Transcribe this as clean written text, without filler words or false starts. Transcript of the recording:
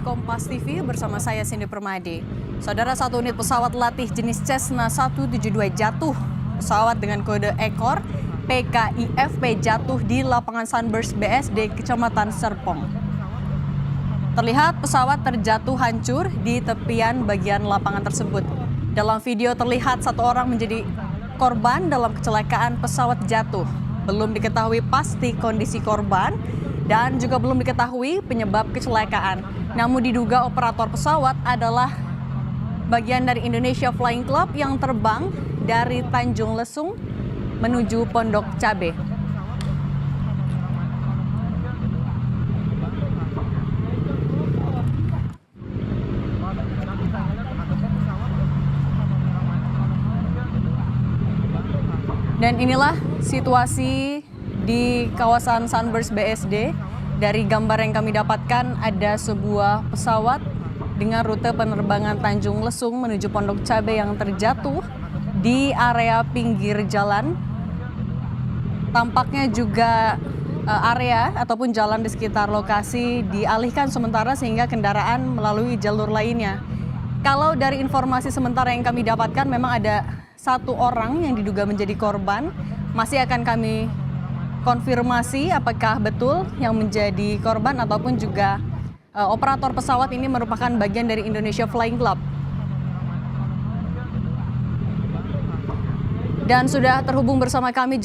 Kompas TV bersama saya Cindy Permadi. Saudara, satu unit pesawat latih jenis Cessna 172 jatuh. Pesawat dengan kode ekor PKIFP jatuh di lapangan Sunburst BSD Kecamatan Serpong. Terlihat pesawat terjatuh hancur di tepian bagian lapangan tersebut. Dalam video terlihat satu orang menjadi korban dalam kecelakaan pesawat jatuh. Belum diketahui pasti kondisi korban dan juga belum diketahui penyebab kecelakaan. Namun diduga operator pesawat adalah bagian dari Indonesia Flying Club yang terbang dari Tanjung Lesung menuju Pondok Cabe. Dan inilah situasi di kawasan Sunburst BSD. Dari gambar yang kami dapatkan, ada sebuah pesawat dengan rute penerbangan Tanjung Lesung menuju Pondok Cabe yang terjatuh di area pinggir jalan. Tampaknya juga area ataupun jalan di sekitar lokasi dialihkan sementara sehingga kendaraan melalui jalur lainnya. Kalau dari informasi sementara yang kami dapatkan, memang ada satu orang yang diduga menjadi korban. Masih akan kami konfirmasi apakah betul yang menjadi korban ataupun juga operator pesawat ini merupakan bagian dari Indonesia Flying Club. Dan sudah terhubung bersama kami